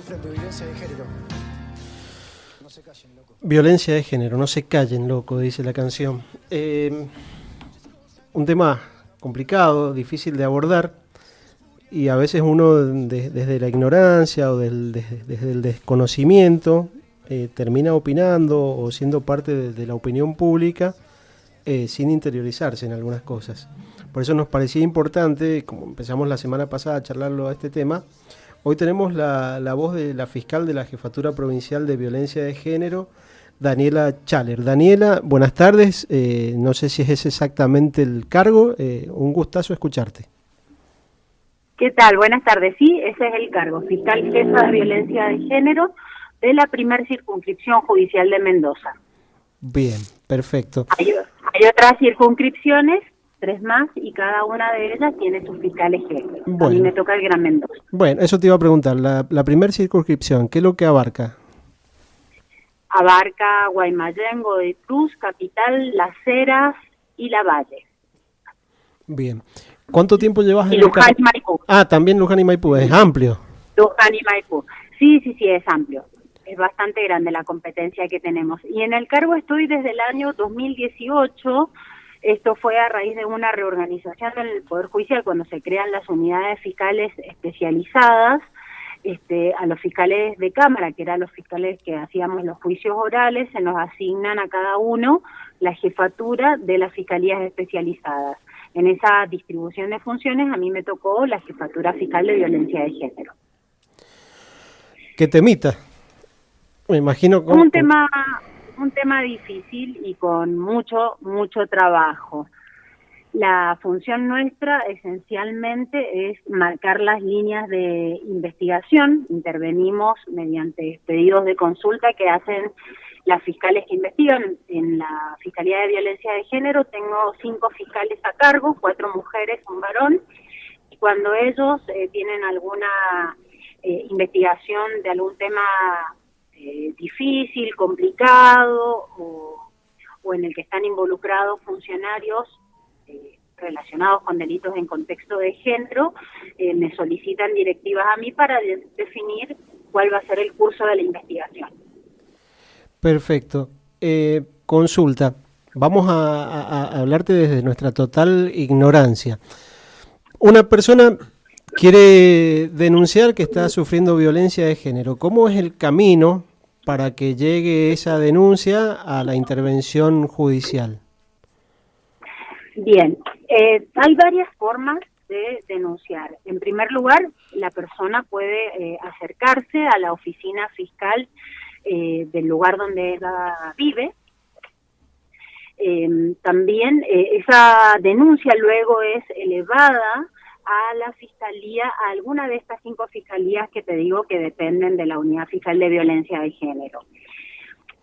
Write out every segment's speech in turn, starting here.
sufren violencia de género. No se callen, loco. Violencia de género, no se callen, loco, dice la canción. Un tema complicado, difícil de abordar, y a veces uno desde la ignorancia o desde el desconocimiento termina opinando o siendo parte de la opinión pública sin interiorizarse en algunas cosas. Por eso nos parecía importante, como empezamos la semana pasada a charlarlo a este tema, hoy tenemos la voz de la fiscal de la Jefatura Provincial de Violencia de Género, Daniela Chaler. Daniela, buenas tardes. No sé si es exactamente el cargo. Un gustazo escucharte. ¿Qué tal? Buenas tardes. Sí, ese es el cargo, fiscal jefa de violencia de género de la primer circunscripción judicial de Mendoza. Bien, perfecto. Hay otras circunscripciones, 3 más, y cada una de ellas tiene sus fiscales jefes. Bueno. A mí me toca el Gran Mendoza. Bueno, eso te iba a preguntar. La primer circunscripción, ¿qué es lo que abarca? Abarca Guaymallén, Godoy Cruz, Capital, Las Heras y La Valle. Bien. ¿Cuánto tiempo llevas en Luján y Maipú. Ah, también Luján y Maipú, es amplio. Luján y Maipú. Sí, es amplio. Es bastante grande la competencia que tenemos. Y en el cargo estoy desde el año 2018. Esto fue a raíz de una reorganización del Poder Judicial cuando se crean las unidades fiscales especializadas. A los fiscales de Cámara, que eran los fiscales que hacíamos los juicios orales, se nos asignan a cada uno la jefatura de las fiscalías especializadas. En esa distribución de funciones a mí me tocó la jefatura fiscal de violencia de género. ¿Qué temita? Me imagino cómo... Un tema difícil y con mucho trabajo. La función nuestra esencialmente es marcar las líneas de investigación. Intervenimos mediante pedidos de consulta que hacen las fiscales que investigan. En la Fiscalía de Violencia de Género tengo 5 fiscales a cargo, 4 mujeres, un varón. Y cuando ellos tienen alguna investigación de algún tema difícil, complicado o en el que están involucrados funcionarios relacionados con delitos en contexto de género, me solicitan directivas a mí para definir cuál va a ser el curso de la investigación. Perfecto. Consulta. Vamos a hablarte desde nuestra total ignorancia. Una persona quiere denunciar que está sufriendo violencia de género. ¿Cómo es el camino para que llegue esa denuncia a la intervención judicial? Bien, hay varias formas de denunciar. En primer lugar, la persona puede acercarse a la oficina fiscal del lugar donde ella vive. También esa denuncia luego es elevada a la fiscalía, a alguna de estas 5 fiscalías que te digo que dependen de la Unidad Fiscal de Violencia de Género.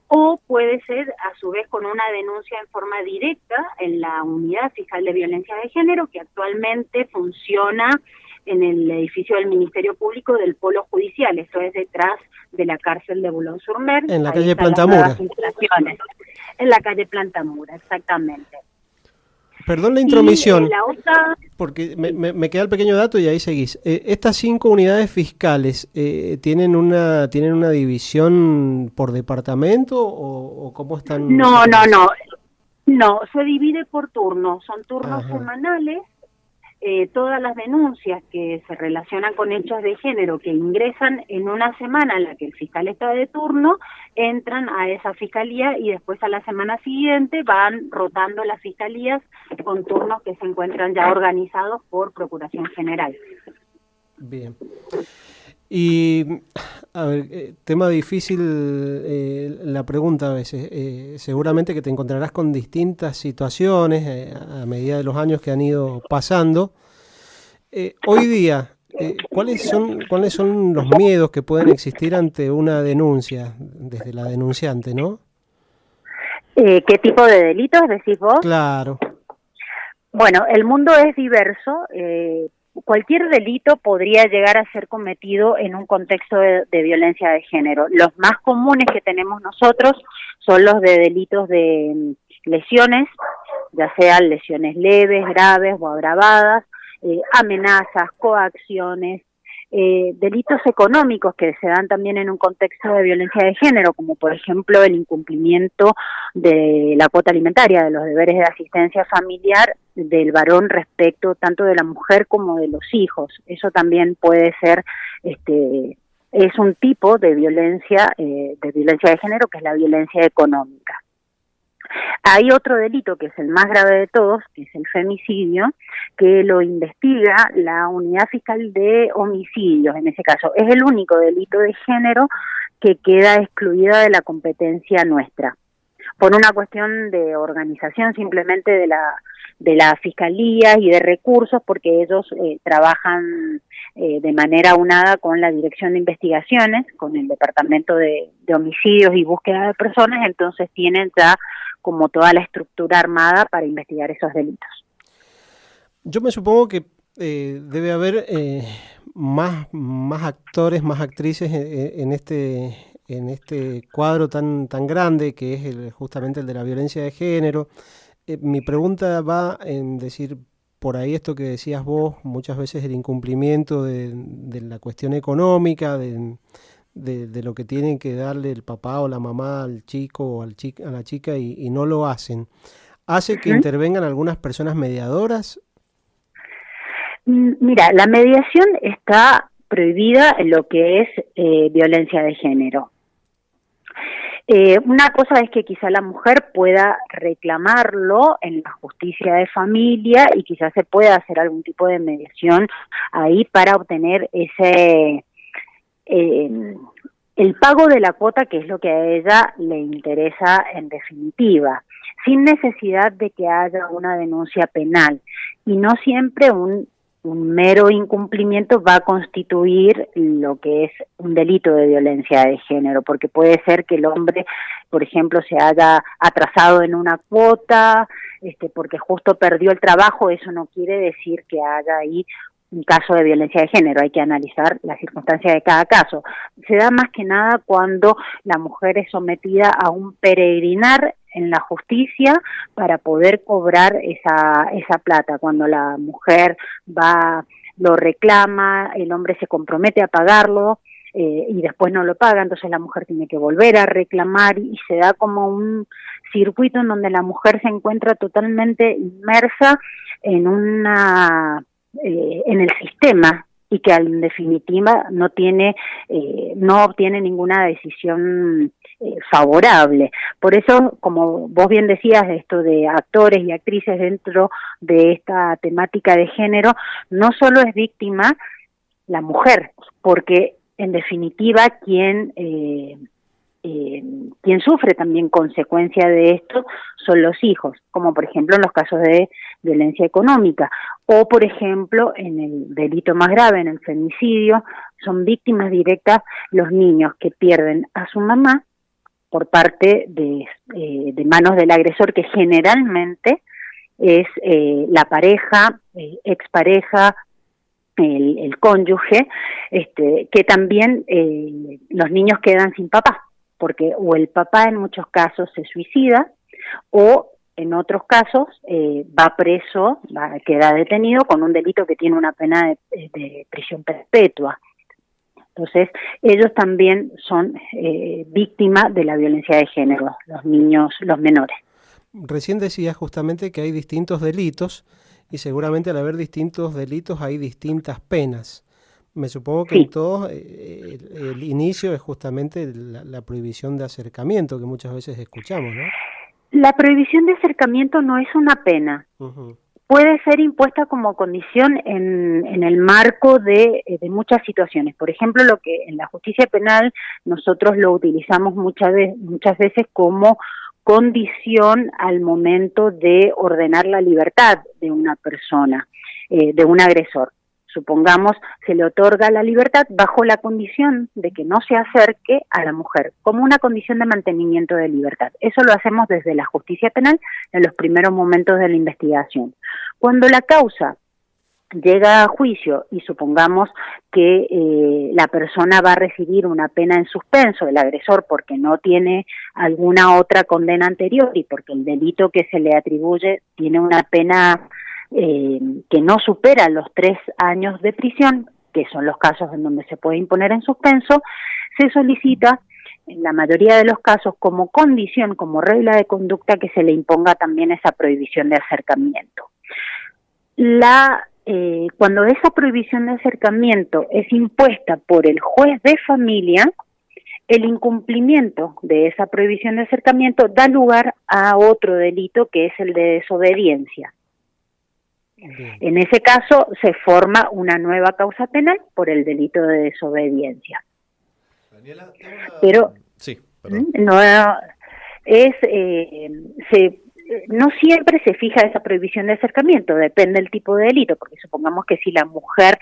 O puede ser, a su vez, con una denuncia en forma directa en la Unidad Fiscal de Violencia de Género, que actualmente funciona en el edificio del Ministerio Público del Polo Judicial. Esto es detrás de la cárcel de Boulogne-sur-Mer. En la calle Plantamura. En la calle Plantamura, exactamente. Perdón la intromisión, la otra... porque me queda el pequeño dato y ahí seguís. Estas 5 unidades fiscales ¿tienen una división por departamento o cómo están? No, se divide por turnos, son turnos semanales. Todas las denuncias que se relacionan con hechos de género que ingresan en una semana en la que el fiscal está de turno, entran a esa fiscalía y después a la semana siguiente van rotando las fiscalías con turnos que se encuentran ya organizados por Procuración General. Bien. Y, a ver, tema difícil la pregunta a veces. Seguramente que te encontrarás con distintas situaciones a medida de los años que han ido pasando. Hoy día, ¿cuáles son los miedos que pueden existir ante una denuncia, desde la denunciante, no? ¿Qué tipo de delitos decís vos? Claro. Bueno, el mundo es diverso. Cualquier delito podría llegar a ser cometido en un contexto de violencia de género. Los más comunes que tenemos nosotros son los de delitos de lesiones, ya sean lesiones leves, graves o agravadas, amenazas, coacciones, delitos económicos que se dan también en un contexto de violencia de género, como por ejemplo el incumplimiento de la cuota alimentaria, de los deberes de asistencia familiar del varón respecto tanto de la mujer como de los hijos. Eso también puede ser, es un tipo de violencia de género, que es la violencia económica. Hay otro delito que es el más grave de todos, que es el femicidio, que lo investiga la Unidad Fiscal de Homicidios, en ese caso. Es el único delito de género que queda excluida de la competencia nuestra, por una cuestión de organización simplemente de la Fiscalía y de recursos, porque ellos trabajan de manera unada con la Dirección de Investigaciones, con el Departamento de Homicidios y Búsqueda de Personas, entonces tienen ya como toda la estructura armada para investigar esos delitos. Yo me supongo que debe haber más actores, más actrices en este cuadro tan grande que es justamente el de la violencia de género. Mi pregunta va en decir, por ahí esto que decías vos, muchas veces el incumplimiento de la cuestión económica, de lo que tienen que darle el papá o la mamá al chico o a la chica y no lo hacen. ¿Hace que intervengan algunas personas mediadoras? Mira, la mediación está prohibida en lo que es violencia de género. Una cosa es que quizá la mujer pueda reclamarlo en la justicia de familia y quizás se pueda hacer algún tipo de mediación ahí para obtener ese el pago de la cuota, que es lo que a ella le interesa en definitiva, sin necesidad de que haya una denuncia penal. Y no siempre un mero incumplimiento va a constituir lo que es un delito de violencia de género, porque puede ser que el hombre, por ejemplo, se haya atrasado en una cuota, porque justo perdió el trabajo. Eso no quiere decir que haya ahí un caso de violencia de género. Hay que analizar las circunstancias de cada caso. Se da más que nada cuando la mujer es sometida a un peregrinar en la justicia para poder cobrar esa plata. Cuando la mujer va, lo reclama, el hombre se compromete a pagarlo y después no lo paga, entonces la mujer tiene que volver a reclamar y se da como un circuito en donde la mujer se encuentra totalmente inmersa en en el sistema y que en definitiva no obtiene ninguna decisión favorable. Por eso, como vos bien decías, esto de actores y actrices dentro de esta temática de género, no solo es víctima la mujer, porque en definitiva quien sufre también consecuencia de esto son los hijos, como por ejemplo en los casos de violencia económica, o por ejemplo en el delito más grave, en el femicidio, son víctimas directas los niños que pierden a su mamá por parte de manos del agresor, que generalmente es la pareja, expareja, el cónyuge, que también los niños quedan sin papá, porque o el papá en muchos casos se suicida o en otros casos va preso, queda detenido con un delito que tiene una pena de prisión perpetua. Entonces, ellos también son víctimas de la violencia de género, los niños, los menores. Recién decías justamente que hay distintos delitos y seguramente al haber distintos delitos hay distintas penas. Me supongo que Sí. en todos el inicio es justamente la prohibición de acercamiento que muchas veces escuchamos, ¿no? La prohibición de acercamiento no es una pena. Uh-huh. Puede ser impuesta como condición en el marco de muchas situaciones. Por ejemplo, lo que en la justicia penal nosotros lo utilizamos muchas veces como condición al momento de ordenar la libertad de una persona, de un agresor. Supongamos, se le otorga la libertad bajo la condición de que no se acerque a la mujer, como una condición de mantenimiento de libertad. Eso lo hacemos desde la justicia penal en los primeros momentos de la investigación. Cuando la causa llega a juicio y supongamos que la persona va a recibir una pena en suspenso, el agresor, porque no tiene alguna otra condena anterior y porque el delito que se le atribuye tiene una pena que no supera los 3 años de prisión, que son los casos en donde se puede imponer en suspenso, se solicita en la mayoría de los casos como condición, como regla de conducta, que se le imponga también esa prohibición de acercamiento. Cuando esa prohibición de acercamiento es impuesta por el juez de familia, el incumplimiento de esa prohibición de acercamiento da lugar a otro delito, que es el de desobediencia. Bien. En ese caso se forma una nueva causa penal por el delito de desobediencia. Daniela, Pero sí, perdón. no no siempre se fija esa prohibición de acercamiento, depende del tipo de delito, porque supongamos que si la mujer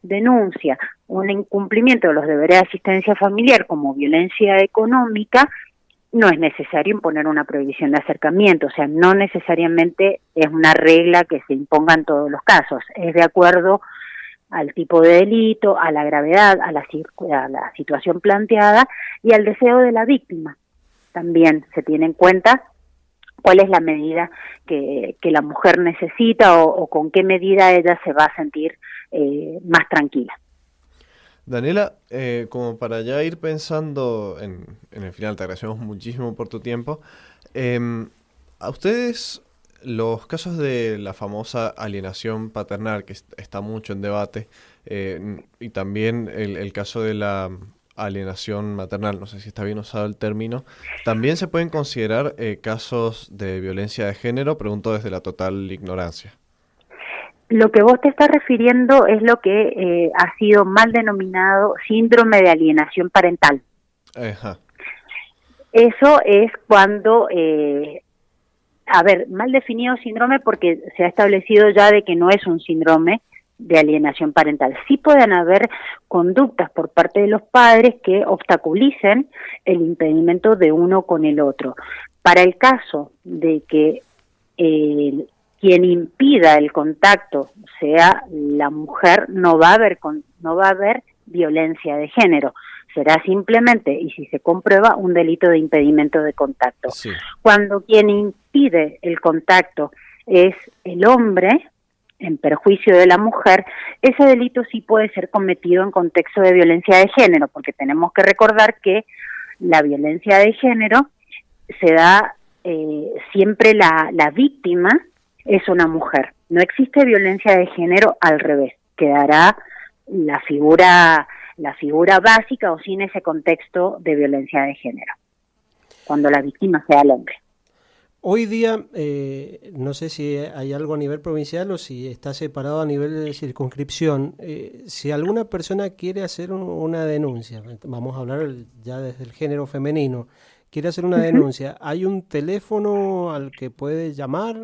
denuncia un incumplimiento de los deberes de asistencia familiar como violencia económica, no es necesario imponer una prohibición de acercamiento, o sea, no necesariamente es una regla que se imponga en todos los casos, es de acuerdo al tipo de delito, a la gravedad, a la situación planteada y al deseo de la víctima. También se tiene en cuenta cuál es la medida que la mujer necesita o con qué medida ella se va a sentir más tranquila. Daniela, como para ya ir pensando en el final, te agradecemos muchísimo por tu tiempo. ¿A ustedes los casos de la famosa alienación paternal, que está mucho en debate, y también el caso de la alienación maternal, no sé si está bien usado el término, también se pueden considerar casos de violencia de género? Pregunto desde la total ignorancia. Lo que vos te estás refiriendo es lo que ha sido mal denominado síndrome de alienación parental. Ajá. Eso es cuando, mal definido síndrome porque se ha establecido ya de que no es un síndrome de alienación parental. Sí pueden haber conductas por parte de los padres que obstaculicen el impedimento de uno con el otro. Para el caso de que quien impida el contacto sea la mujer, no va a haber violencia de género. Será simplemente, y si se comprueba, un delito de impedimento de contacto. Sí. Cuando quien impide el contacto es el hombre, en perjuicio de la mujer, ese delito sí puede ser cometido en contexto de violencia de género, porque tenemos que recordar que la violencia de género se da siempre la víctima es una mujer. No existe violencia de género al revés. Quedará la figura básica o sin ese contexto de violencia de género, cuando la víctima sea el hombre. Hoy día, no sé si hay algo a nivel provincial o si está separado a nivel de circunscripción. Si alguna persona quiere hacer una denuncia, vamos a hablar ya desde el género femenino, quiere hacer una denuncia, ¿hay un teléfono al que puede llamar?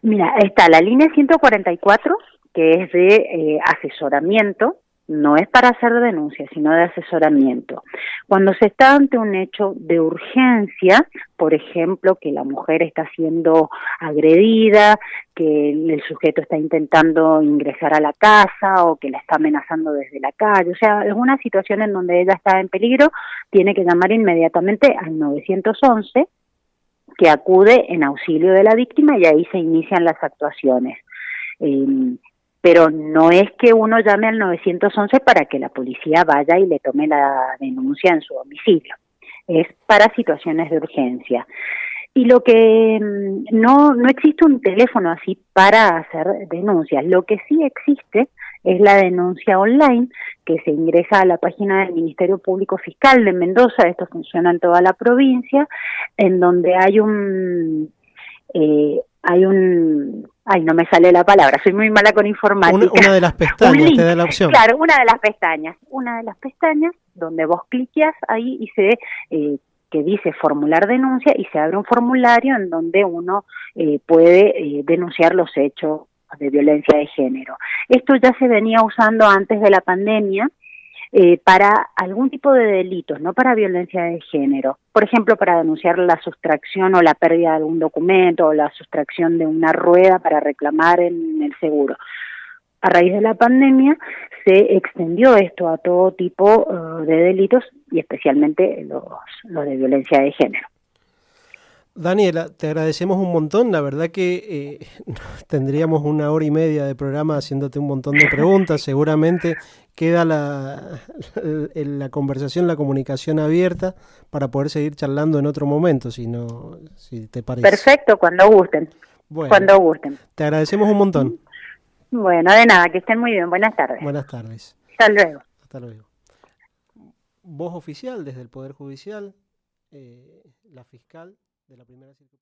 Mira, está la línea 144, que es de asesoramiento. No es para hacer denuncia, sino de asesoramiento. Cuando se está ante un hecho de urgencia, por ejemplo, que la mujer está siendo agredida, que el sujeto está intentando ingresar a la casa o que la está amenazando desde la calle, o sea, es una situación en donde ella está en peligro, tiene que llamar inmediatamente al 911, que acude en auxilio de la víctima y ahí se inician las actuaciones. Pero no es que uno llame al 911 para que la policía vaya y le tome la denuncia en su domicilio. Es para situaciones de urgencia. Y lo que no existe un teléfono así para hacer denuncias. Lo que sí existe es la denuncia online, que se ingresa a la página del Ministerio Público Fiscal de Mendoza. Esto funciona en toda la provincia, en donde hay no me sale la palabra, soy muy mala con informática. Una de las pestañas, te da la opción. Claro, una de las pestañas donde vos cliqueas ahí y que dice formular denuncia y se abre un formulario en donde uno puede denunciar los hechos de violencia de género. Esto ya se venía usando antes de la pandemia, para algún tipo de delitos, no para violencia de género. Por ejemplo, para denunciar la sustracción o la pérdida de algún documento o la sustracción de una rueda para reclamar en el seguro. A raíz de la pandemia se extendió esto a todo tipo de delitos y especialmente los de violencia de género. Daniela, te agradecemos un montón. La verdad que tendríamos 1 hora y media de programa haciéndote un montón de preguntas. Seguramente queda la conversación, la comunicación abierta para poder seguir charlando en otro momento, si te parece. Perfecto, cuando gusten. Bueno, Cuando gusten. te agradecemos un montón. Bueno, de nada, que estén muy bien. Buenas tardes. Buenas tardes. Hasta luego. Hasta luego. Voz oficial desde el Poder Judicial, la fiscal de la primera circunscripción.